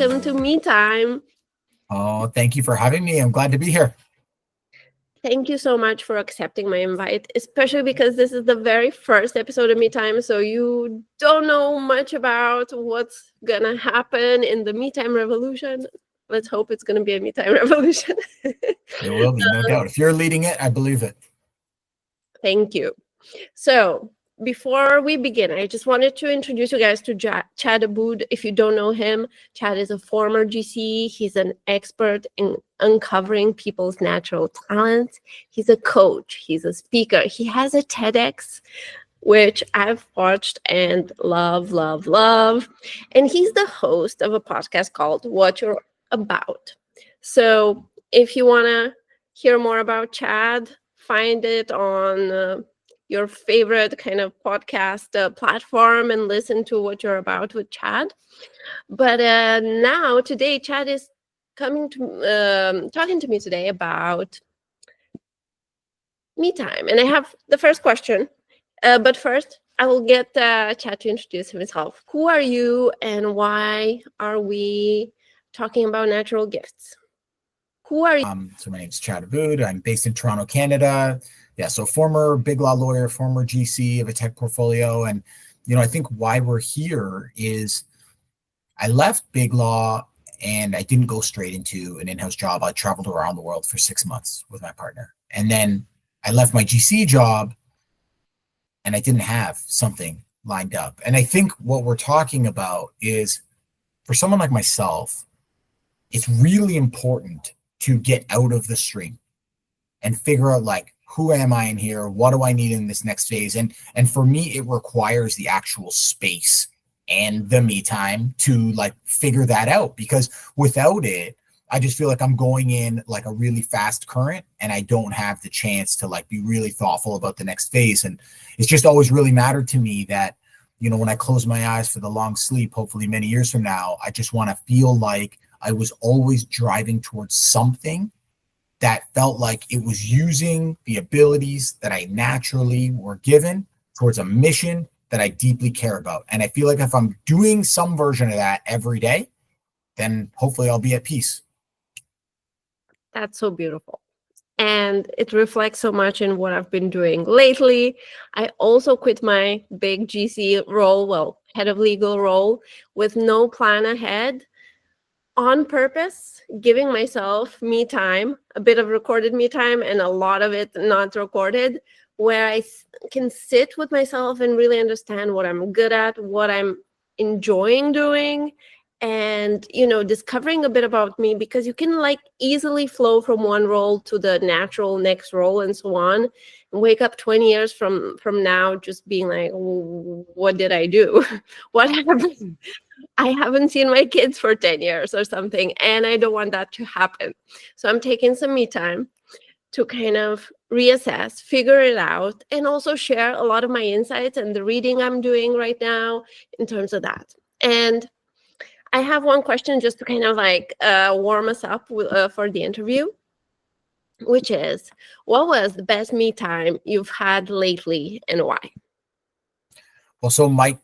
welcome to Me Time. Oh, thank you for having me. I'm glad to be here. Thank you so much for accepting my invite, especially because this is the very first episode of Me Time, so you don't know much about what's gonna happen in the Me Time revolution. Let's hope it's gonna be a Me Time revolution. It will be, no doubt. If you're leading it, I believe it. Thank you. So before we begin, I just wanted to introduce you guys to Chad Aboud. If you don't know him, Chad is a former GC. He's an expert in uncovering people's natural talents. He's a coach. He's a speaker. He has a TEDx, which I've watched and love. And he's the host of a podcast called What You're About. So if you want to hear more about Chad, find it on your favorite kind of podcast platform and listen to What You're About with Chad. But now, today, Chad is coming to talking to me today about me time. And I have the first question. But first, I will get Chad to introduce himself. Who are you and why are we talking about natural gifts? Who are you? So my name is Chad Aboud. I'm based in Toronto, Canada. Yeah, so former big law lawyer, former GC of a tech portfolio. And, I think why we're here is I left big law and I didn't go straight into an in-house job. I traveled around the world for 6 months with my partner. And then I left my GC job and I didn't have something lined up. And I think what we're talking about is for someone like myself, it's really important to get out of the stream and figure out who am I in here? What do I need in this next phase? And for me, it requires the actual space and the me time to figure that out, because without it, I just feel like I'm going in a really fast current and I don't have the chance to be really thoughtful about the next phase. And it's just always really mattered to me that, when I close my eyes for the long sleep, hopefully many years from now, I just want to feel like I was always driving towards something that felt like it was using the abilities that I naturally were given towards a mission that I deeply care about. And I feel like if I'm doing some version of that every day, then hopefully I'll be at peace. That's so beautiful. And it reflects so much in what I've been doing lately. I also quit my big GC role, head of legal role, with no plan ahead, on purpose, giving myself me time, a bit of recorded me time and a lot of it not recorded, where I can sit with myself and really understand what I'm good at, what I'm enjoying doing, and discovering a bit about me, because you can easily flow from one role to the natural next role and so on, and wake up 20 years from now just being like, what did I do? What happened? I haven't seen my kids for 10 years or something, and I don't want that to happen. So I'm taking some me time to kind of reassess, figure it out, and also share a lot of my insights and the reading I'm doing right now in terms of that. And I have one question just to kind of warm us up for the interview, which is, what was the best me time you've had lately and why? Well, so my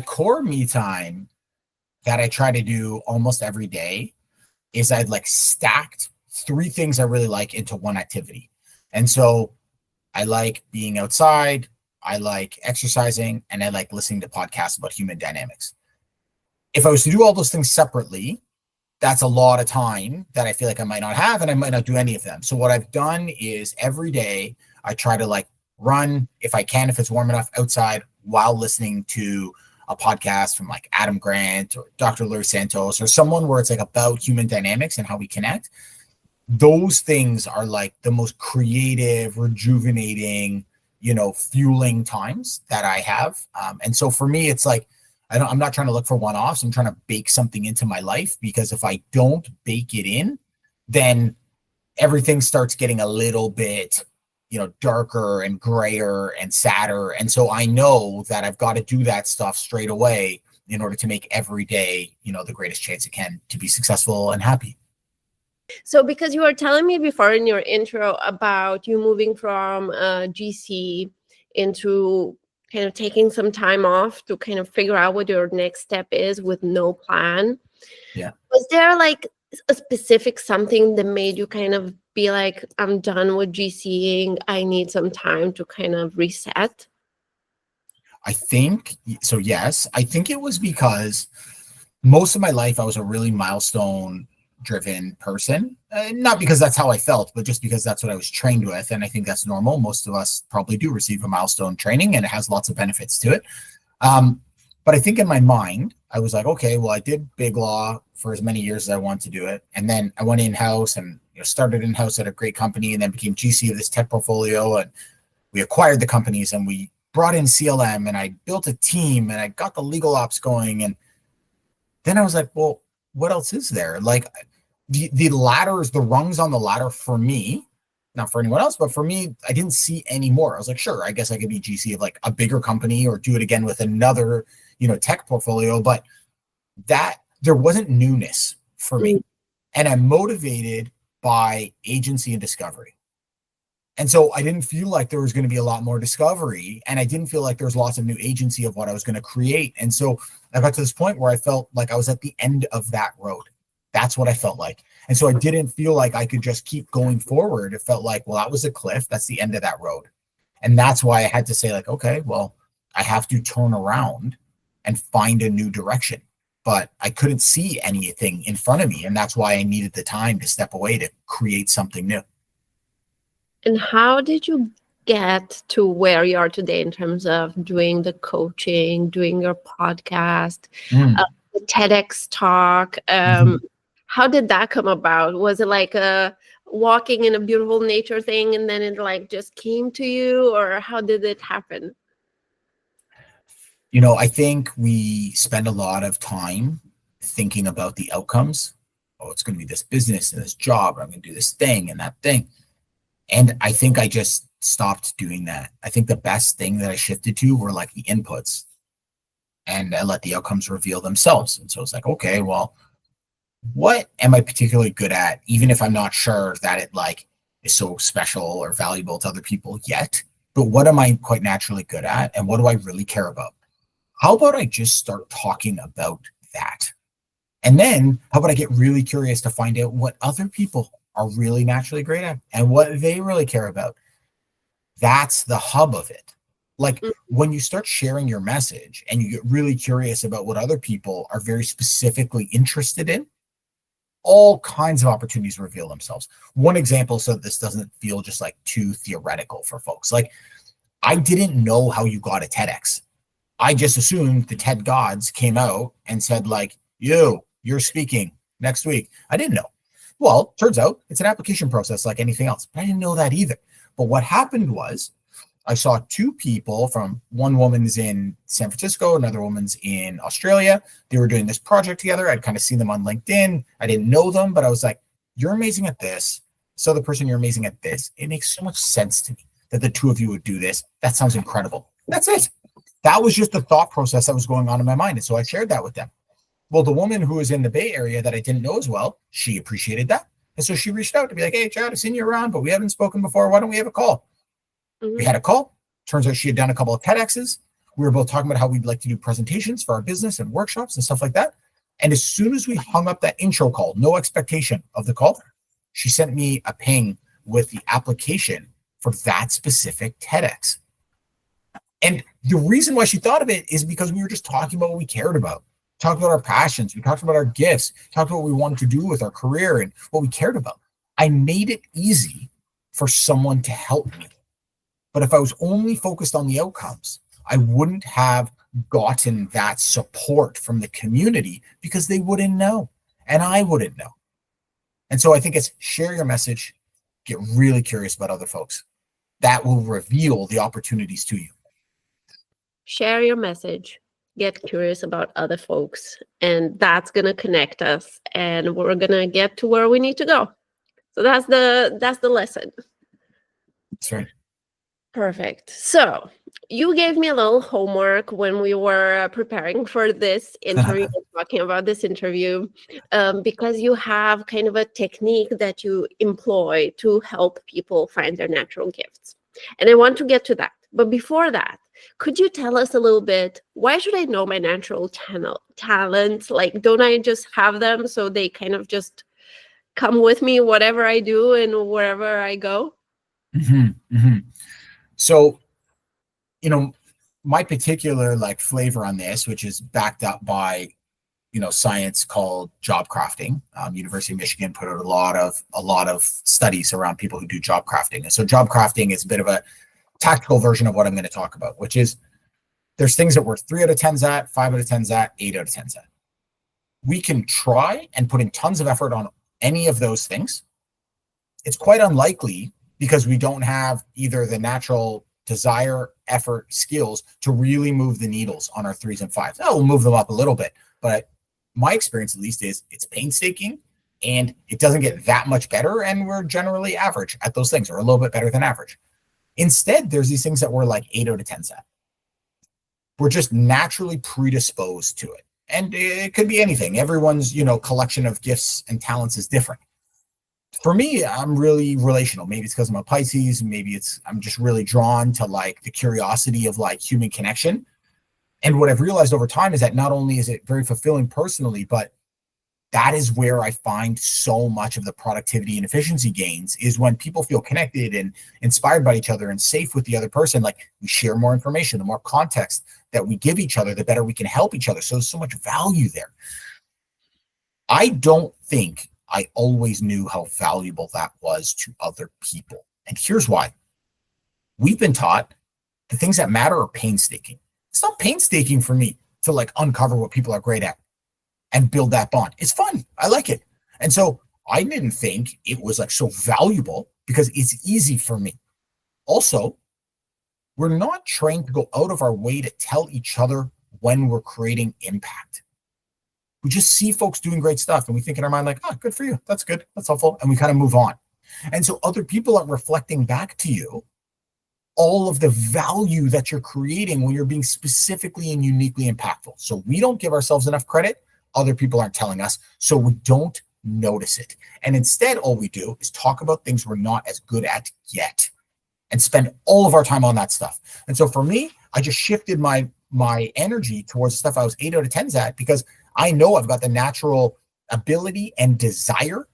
core me time that I try to do almost every day is I'd stacked 3 things I really like into one activity. And so I like being outside, I like exercising, and I like listening to podcasts about human dynamics. If I was to do all those things separately, that's a lot of time that I feel like I might not have, and I might not do any of them. So what I've done is every day I try to run, if I can, if it's warm enough, outside while listening to a podcast from Adam Grant or Dr. Larry Santos or someone where it's about human dynamics and how we connect. Those things are the most creative, rejuvenating, fueling times that I have. And so for me, it's I'm not trying to look for one-offs. I'm trying to bake something into my life, because if I don't bake it in, then everything starts getting a little bit, darker and grayer and sadder. And so I know that I've got to do that stuff straight away in order to make every day, the greatest chance it can to be successful and happy. So because you were telling me before in your intro about you moving from GC into kind of taking some time off to kind of figure out what your next step is with no plan. Yeah. Was there like a specific something that made you kind of be like, I'm done with GCing, I need some time to kind of reset? I think so. Yes. I think it was because most of my life I was a really milestone driven person. Not because that's how I felt, but just because that's what I was trained with. And I think that's normal. Most of us probably do receive a milestone training, and it has lots of benefits to it. Um, but I think in my mind, I was like, okay, well, I did big law for as many years as I wanted to do it. And then I went in-house and started in-house at a great company, and then became GC of this tech portfolio. And we acquired the companies, and we brought in CLM, and I built a team, and I got the legal ops going. And then I was like, well, what else is there? Like the ladders, the rungs on the ladder for me, not for anyone else, but for me, I didn't see any more. I was like, sure, I guess I could be GC of like a bigger company or do it again with another, tech portfolio. But that there wasn't newness for me. And I'm motivated by agency and discovery. And so I didn't feel like there was going to be a lot more discovery, and I didn't feel like there was lots of new agency of what I was going to create. And so I got to this point where I felt like I was at the end of that road. That's what I felt like. And so I didn't feel like I could just keep going forward. It felt like, well, that was a cliff. That's the end of that road. And that's why I had to say like, okay, well, I have to turn around and find a new direction. But I couldn't see anything in front of me. And that's why I needed the time to step away to create something new. And how did you get to where you are today in terms of doing the coaching, doing your podcast, the TEDx talk? How did that come about? Was it like a walking in a beautiful nature thing and then it like just came to you, or how did it happen? I think we spend a lot of time thinking about the outcomes. Oh, it's going to be this business and this job. I'm going to do this thing and that thing. And I think I just stopped doing that. I think the best thing that I shifted to were like the inputs, and I let the outcomes reveal themselves. And so it's like, okay, well, what am I particularly good at? Even if I'm not sure that it like is so special or valuable to other people yet, but what am I quite naturally good at? And what do I really care about? How about I just start talking about that? And then how about I get really curious to find out what other people are really naturally great at and what they really care about. That's the hub of it. Like when you start sharing your message and you get really curious about what other people are very specifically interested in, all kinds of opportunities reveal themselves. One example, so this doesn't feel just like too theoretical for folks. Like I didn't know how you got a TEDx. I just assumed the TED gods came out and said like, you're speaking next week. I didn't know. Well, turns out it's an application process like anything else. But I didn't know that either. But what happened was I saw two people from one woman's in San Francisco, another woman's in Australia. They were doing this project together. I'd kind of seen them on LinkedIn. I didn't know them, but I was like, you're amazing at this. So the person, you're amazing at this. It makes so much sense to me that the two of you would do this. That sounds incredible. That's it. That was just the thought process that was going on in my mind. And so I shared that with them. Well, the woman who was in the Bay Area that I didn't know as well, she appreciated that. And so she reached out to be like, hey, Chad, I've seen you around, but we haven't spoken before. Why don't we have a call? We had a call. Turns out she had done a couple of TEDx's. We were both talking about how we'd like to do presentations for our business and workshops and stuff like that. And as soon as we hung up that intro call, no expectation of the call, she sent me a ping with the application for that specific TEDx. And the reason why she thought of it is because we were just talking about what we cared about. Talked about our passions. We talked about our gifts, talked about what we wanted to do with our career and what we cared about. I made it easy for someone to help me. But if I was only focused on the outcomes, I wouldn't have gotten that support from the community because they wouldn't know and I wouldn't know. And so I think it's share your message, get really curious about other folks. That will reveal the opportunities to you. Share your message. Get curious about other folks, and that's going to connect us, and we're going to get to where we need to go. So that's the lesson. That's right. Perfect. So you gave me a little homework when we were preparing for this interview, talking about this interview, because you have kind of a technique that you employ to help people find their natural gifts. And I want to get to that. But before that, Could you tell us a little bit, why should I know my natural talents? Like, don't I just have them so they kind of just come with me, whatever I do and wherever I go? So, my particular like flavor on this, which is backed up by science called job crafting. University of Michigan put out a lot of studies around people who do job crafting. And so job crafting is a bit of a tactical version of what I'm going to talk about, which is there's things that we're 3 out of 10s at, 5 out of 10s at, 8 out of 10s at. We can try and put in tons of effort on any of those things. It's quite unlikely, because we don't have either the natural desire, effort, skills to really move the needles on our 3s and 5s. Now we'll move them up a little bit, but my experience at least is it's painstaking and it doesn't get that much better, and we're generally average at those things, or a little bit better than average. Instead, there's these things that we're like 8 out of 10s at. We're just naturally predisposed to it. And it could be anything. Everyone's, collection of gifts and talents is different. For me, I'm really relational. Maybe it's because I'm a Pisces. Maybe I'm just really drawn to like the curiosity of like human connection. And what I've realized over time is that not only is it very fulfilling personally, but that is where I find so much of the productivity and efficiency gains, is when people feel connected and inspired by each other and safe with the other person. Like, we share more information, the more context that we give each other, the better we can help each other. So there's so much value there. I don't think I always knew how valuable that was to other people. And here's why. We've been taught the things that matter are painstaking. It's not painstaking for me to like uncover what people are great at and build that bond. It's fun. I like it. And so I didn't think it was like so valuable because it's easy for me. Also, we're not trained to go out of our way to tell each other when we're creating impact. We just see folks doing great stuff and we think in our mind like, oh, good for you. That's good. That's helpful. And we kind of move on. And so other people are reflecting back to you all of the value that you're creating when you're being specifically and uniquely impactful. So we don't give ourselves enough credit. Other people aren't telling us. So we don't notice it. And instead, all we do is talk about things we're not as good at yet and spend all of our time on that stuff. And so for me, I just shifted my energy towards stuff I was 8 out of 10s at, because I know I've got the natural ability and desire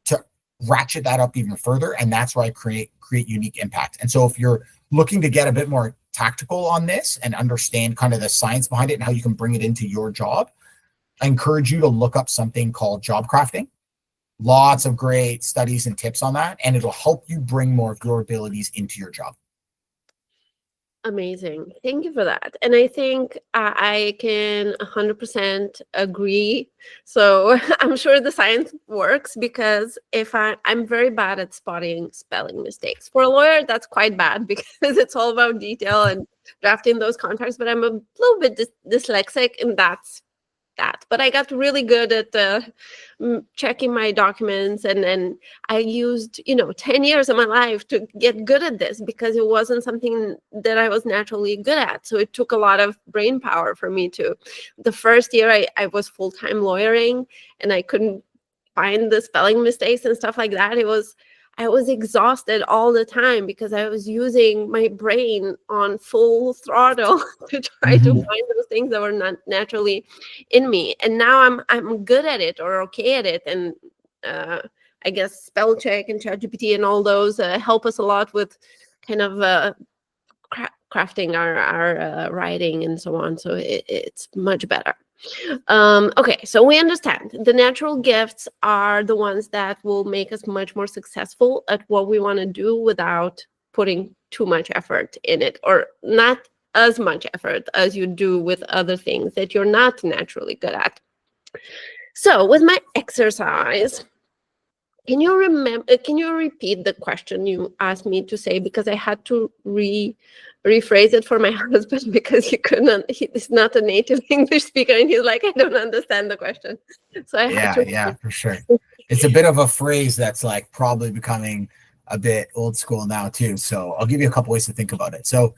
to ratchet that up even further. And that's where I create unique impact. And so if you're looking to get a bit more tactical on this and understand kind of the science behind it and how you can bring it into your job, I encourage you to look up something called job crafting. Lots of great studies and tips on that, and it'll help you bring more of your abilities into your job. Amazing. Thank you for that. And I think I can 100% agree. So I'm sure the science works, because if I'm very bad at spotting spelling mistakes. For a lawyer, that's quite bad because it's all about detail and drafting those contracts. But I'm a little bit dyslexic, and that's that. But I got really good at checking my documents, and I used 10 years of my life to get good at this, because it wasn't something that I was naturally good at. So it took a lot of brain power for me to. The first year I was full-time lawyering, and I couldn't find the spelling mistakes and stuff like that. I was exhausted all the time because I was using my brain on full throttle to try to find those things that were not naturally in me. And now I'm good at it, or okay at it. And I guess spell check and ChatGPT and all those help us a lot with kind of crafting our writing and so on. So it's much better. Okay, so we understand the natural gifts are the ones that will make us much more successful at what we want to do without putting too much effort in it, or not as much effort as you do with other things that you're not naturally good at. So with my exercise, can you repeat the question you asked me to say, because I had to rephrase it for my husband, because he's not a native English speaker, and he's like, I don't understand the question. So I had to. Yeah, for sure. It's a bit of a phrase that's like probably becoming a bit old school now too. So I'll give you a couple ways to think about it. So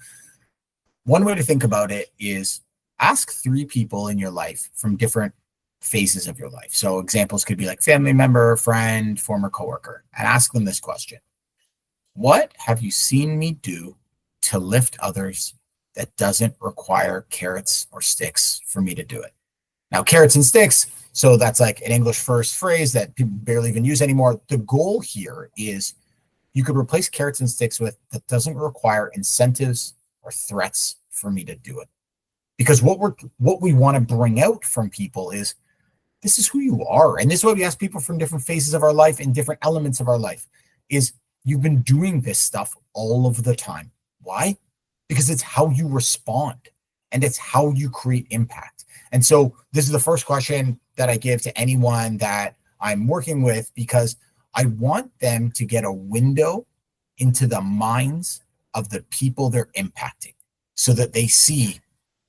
one way to think about it is ask 3 people in your life from different phases of your life. So examples could be like family member, friend, former coworker, and ask them this question: what have you seen me do to lift others that doesn't require carrots or sticks for me to do it. Now, carrots and sticks, so that's like an English first phrase that people barely even use anymore. The goal here is you could replace carrots and sticks with that doesn't require incentives or threats for me to do it. Because what we want to bring out from people is this is who you are. And this is why we ask people from different phases of our life and different elements of our life is you've been doing this stuff all of the time. Why? Because it's how you respond and it's how you create impact. And so this is the first question that I give to anyone that I'm working with, because I want them to get a window into the minds of the people they're impacting so that they see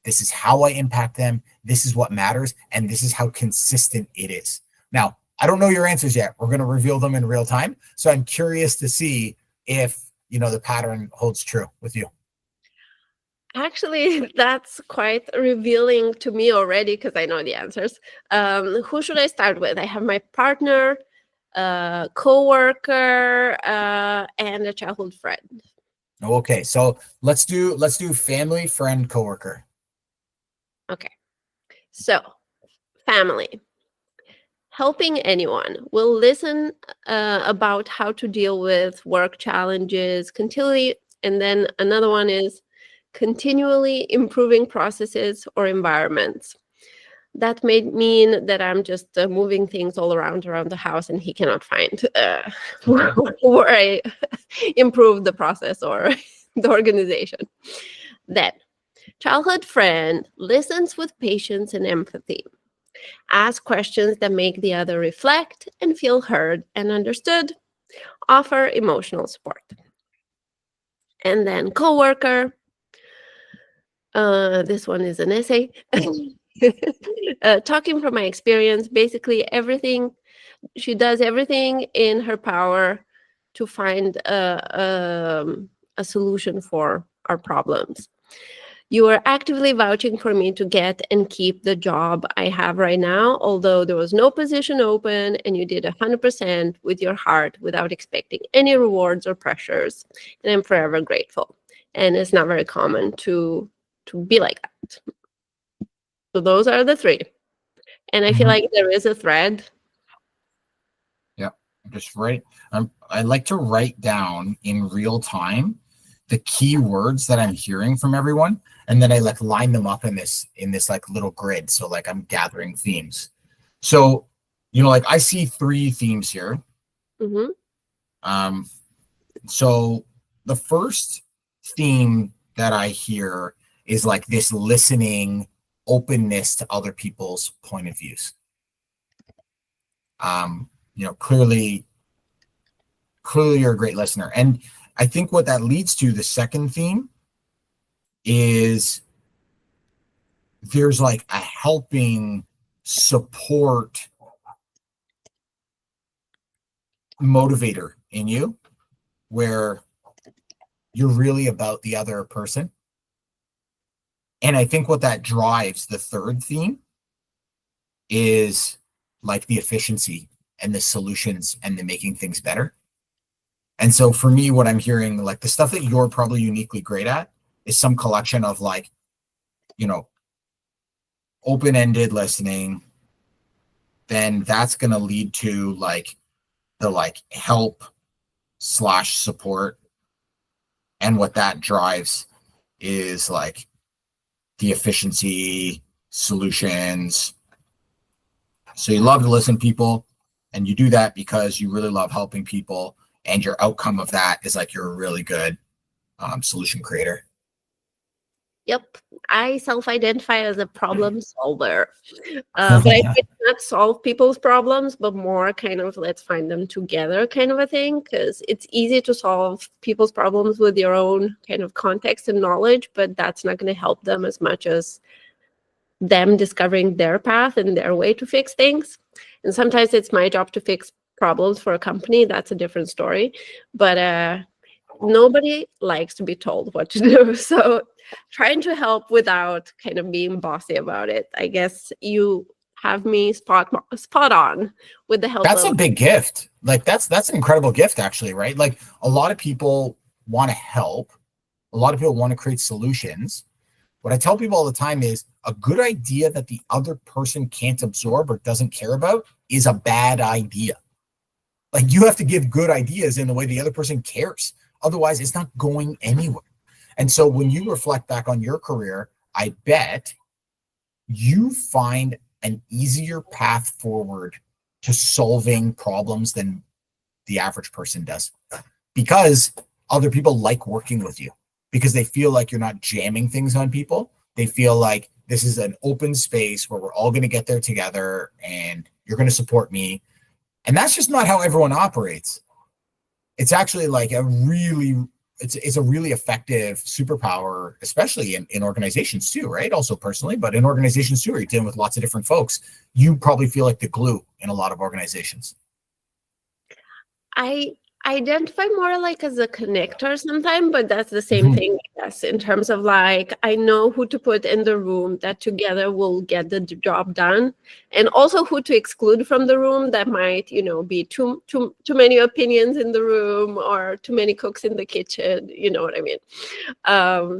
this is how I impact them. This is what matters. And this is how consistent it is. Now, I don't know your answers yet. We're going to reveal them in real time. So I'm curious to see if, the pattern holds true with you. Actually, that's quite revealing to me already because I know the answers. Who should I start with? I have my partner, coworker, and a childhood friend. Okay, so let's do family, friend, coworker. Okay, so family. Helping anyone will listen about how to deal with work challenges continually, and then another one is continually improving processes or environments. That may mean that I'm just moving things all around the house and he cannot find where I improve the process or the organization. Then, childhood friend listens with patience and empathy. Ask questions that make the other reflect and feel heard and understood. Offer emotional support. And then coworker. This one is an essay. Talking from my experience, basically she does everything in her power to find a solution for our problems. You are actively vouching for me to get and keep the job I have right now, although there was no position open and you did 100% with your heart without expecting any rewards or pressures. And I'm forever grateful. And it's not very common to be like that. So those are the three. And I feel like there is a thread. Yeah, just right. I like to write down in real time the key words that I'm hearing from everyone, and then I line them up in this little grid. So I'm gathering themes. So I see 3 themes here. Mm-hmm. So the first theme that I hear is this listening, openness to other people's point of views. Clearly you're a great listener. And I think what that leads to, the second theme, is there's a helping support motivator in you where you're really about the other person. And I think what that drives, the third theme, is the efficiency and the solutions and the making things better. And so for me, what I'm hearing, the stuff that you're probably uniquely great at is some collection of open-ended listening. Then that's going to lead to the help / support. And what that drives is the efficiency, solutions. So you love to listen to people, and you do that because you really love helping people. And your outcome of that is you're a really good solution creator. Yep. I self-identify as a problem solver. But I might not solve people's problems, but more kind of let's find them together kind of a thing, because it's easy to solve people's problems with your own kind of context and knowledge, but that's not going to help them as much as them discovering their path and their way to fix things. And sometimes it's my job to fix problems for a company. That's a different story. But nobody likes to be told what to do. So trying to help without kind of being bossy about it. I guess you have me spot on with the help. That's a big gift. That's an incredible gift, actually, right? A lot of people want to help. A lot of people want to create solutions, What I tell people all the time is a good idea that the other person can't absorb or doesn't care about is a bad idea. Like, you have to give good ideas in the way the other person cares. Otherwise, it's not going anywhere. And so when you reflect back on your career, I bet you find an easier path forward to solving problems than the average person does, because other people like working with you, because they feel like you're not jamming things on people. They feel like this is an open space where we're all going to get there together and you're going to support me. And that's just not how everyone operates. It's actually like it's a really effective superpower, especially in organizations too, right? Also personally, but in organizations too, where you're dealing with lots of different folks, you probably feel like the glue in a lot of organizations. I identify more like as a connector sometimes, but that's the same thing, yes, in terms of like, I know who to put in the room that together will get the job done, and also who to exclude from the room that might, be too many opinions in the room or too many cooks in the kitchen, you know what I mean?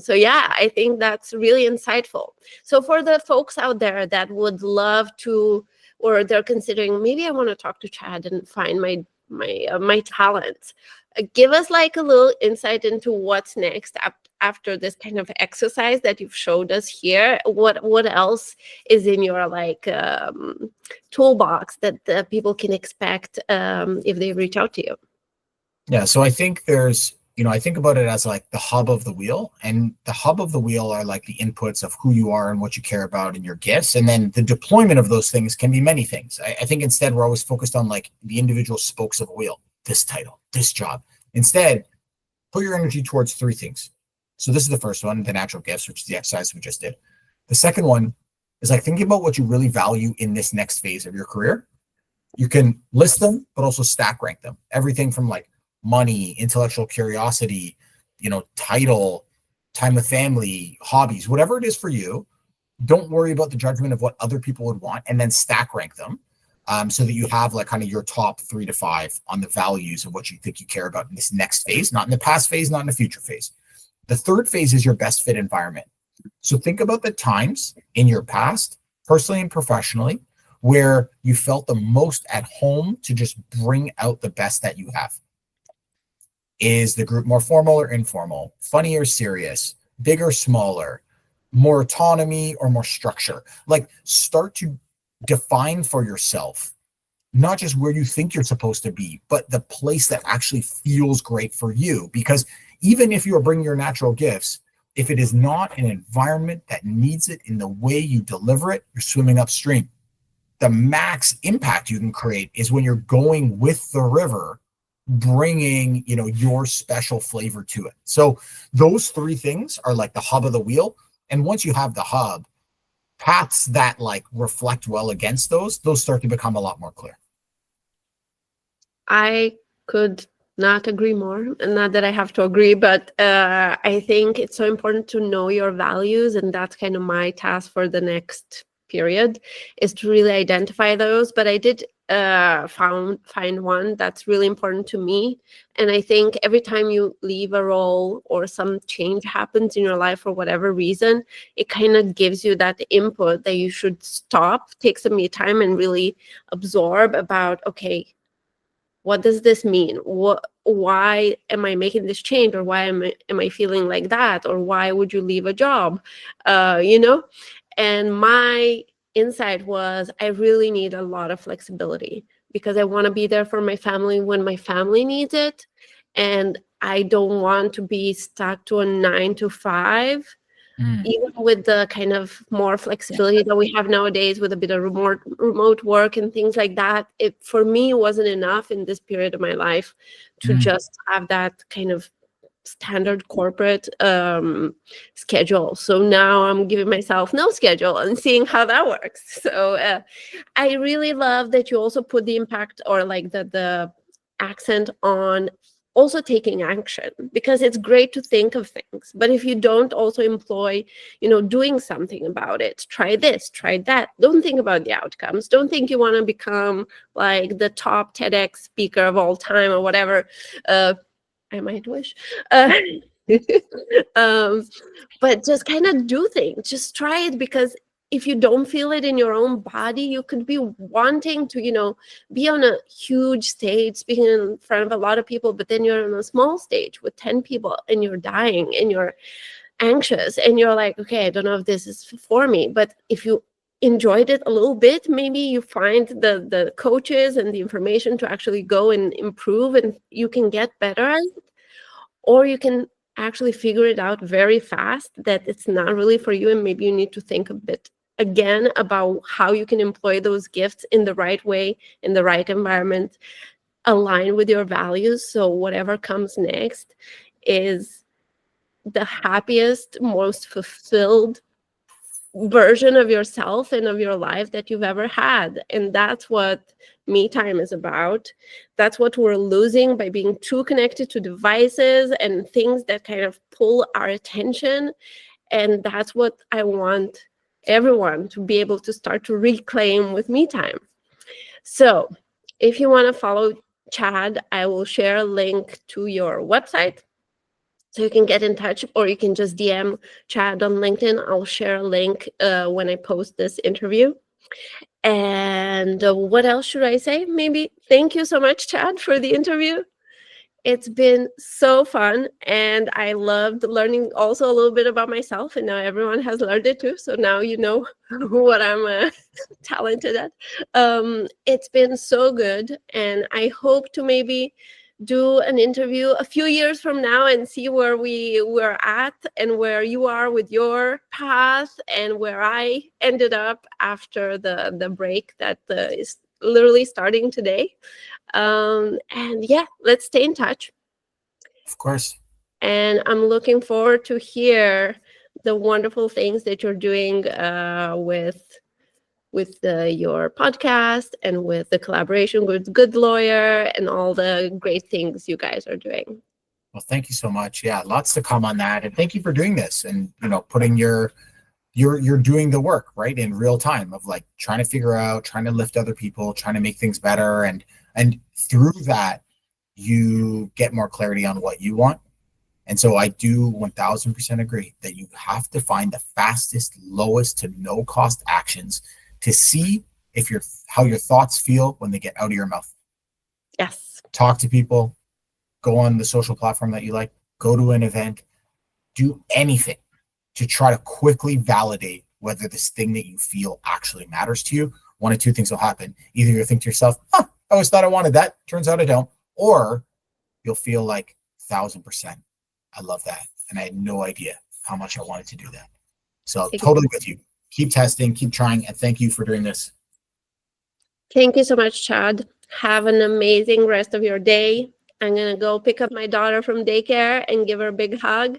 So yeah, I think that's really insightful. So for the folks out there that would love to, or they're considering, maybe I want to talk to Chad and find my talents. Give us like a little insight into what's next after this kind of exercise that you've showed us here. What else is in your like toolbox that people can expect if they reach out to you? Yeah, so I think I think about it as like the hub of the wheel, and the hub of the wheel are like the inputs of who you are and what you care about and your gifts. And then the deployment of those things can be many things. I think instead we're always focused on like the individual spokes of a wheel, this title, this job. Instead, put your energy towards three things. So this is the first one, the natural gifts, which is the exercise we just did. The second one is like thinking about what you really value in this next phase of your career. You can list them, but also stack rank them. Everything from like money, intellectual curiosity, title, time with family, hobbies, whatever it is for you. Don't worry about the judgment of what other people would want, and then stack rank them so that you have like kind of your top 3 to 5 on the values of what you think you care about in this next phase, not in the past phase, not in the future phase. The third phase is your best fit environment. So think about the times in your past, personally and professionally, where you felt the most at home to just bring out the best that you have. Is the group more formal or informal? Funny or serious? Big or smaller? More autonomy or more structure? Like, start to define for yourself, not just where you think you're supposed to be, but the place that actually feels great for you. Because even if you are bringing your natural gifts, if it is not an environment that needs it in the way you deliver it, you're swimming upstream. The max impact you can create is when you're going with the river, bringing your special flavor to it. So those three things are like the hub of the wheel. And once you have the hub, paths that like reflect well against those start to become a lot more clear. I could not agree more. And not that I have to agree, but I think it's so important to know your values, and that's kind of my task for the next period, is to really identify those. But I did find one that's really important to me. And I think every time you leave a role or some change happens in your life for whatever reason, it kind of gives you that input that you should stop, take some me time, and really absorb about, okay, what does this mean? Why am I making this change? Or why am I feeling like that? Or why would you leave a job? And my insight was, I really need a lot of flexibility, because I want to be there for my family when my family needs it. And I don't want to be stuck to a 9 to 5. Even with the kind of more flexibility that we have nowadays with a bit of remote work and things like that, it for me wasn't enough in this period of my life to just have that kind of standard corporate schedule. So now I'm giving myself no schedule and seeing how that works. So I really love that you also put the impact, or like the accent on also taking action, because it's great to think of things, but if you don't also employ doing something about it, try this, try that, don't think about the outcomes, don't think you want to become like the top TEDx speaker of all time or whatever. I might wish. um, but just kind of do things. Just try it, because if you don't feel it in your own body, you could be wanting to, be on a huge stage, speaking in front of a lot of people, but then you're on a small stage with 10 people and you're dying and you're anxious and you're like, okay, I don't know if this is for me. But if you enjoyed it a little bit, maybe you find the coaches and the information to actually go and improve, and you can get better at it. Or you can actually figure it out very fast that it's not really for you, and maybe you need to think a bit again about how you can employ those gifts in the right way, in the right environment, align with your values, so whatever comes next is the happiest, most fulfilled version of yourself and of your life that you've ever had. And that's what me time is about. That's what we're losing by being too connected to devices and things that kind of pull our attention. And that's what I want everyone to be able to start to reclaim with me time. So if you want to follow Chad, I will share a link to your website so you can get in touch, or you can just DM Chad on LinkedIn. I'll share a link when I post this interview. And what else should I say? Maybe thank you so much, Chad, for the interview. It's been so fun, and I loved learning also a little bit about myself, and now everyone has learned it too. So now you know what I'm talented at. It's been so good, and I hope to maybe do an interview a few years from now and see where we were at and where you are with your path and where I ended up after the break that is literally starting today. And yeah, let's stay in touch. Of course. And I'm looking forward to hear the wonderful things that you're doing with your podcast and with the collaboration with Good Lawyer and all the great things you guys are doing. Well, thank you so much. Yeah, lots to come on that. And thank you for doing this and, putting you're doing the work, right, in real time of like trying to figure out, trying to lift other people, trying to make things better. And through that, you get more clarity on what you want. And so I do 1000% agree that you have to find the fastest, lowest to no cost actions to see if how your thoughts feel when they get out of your mouth. Yes. Talk to people, go on the social platform that you like, go to an event, do anything to try to quickly validate whether this thing that you feel actually matters to you. One of two things will happen. Either you'll think to yourself, I always thought I wanted that. Turns out I don't. Or you'll feel like 1000%. I love that. And I had no idea how much I wanted to do that. So totally with you. Keep testing, keep trying, and thank you for doing this. Thank you so much, Chad. Have an amazing rest of your day. I'm going to go pick up my daughter from daycare and give her a big hug.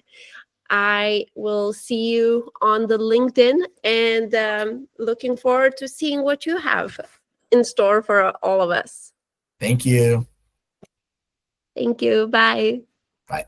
I will see you on the LinkedIn, and looking forward to seeing what you have in store for all of us. Thank you. Thank you. Bye. Bye.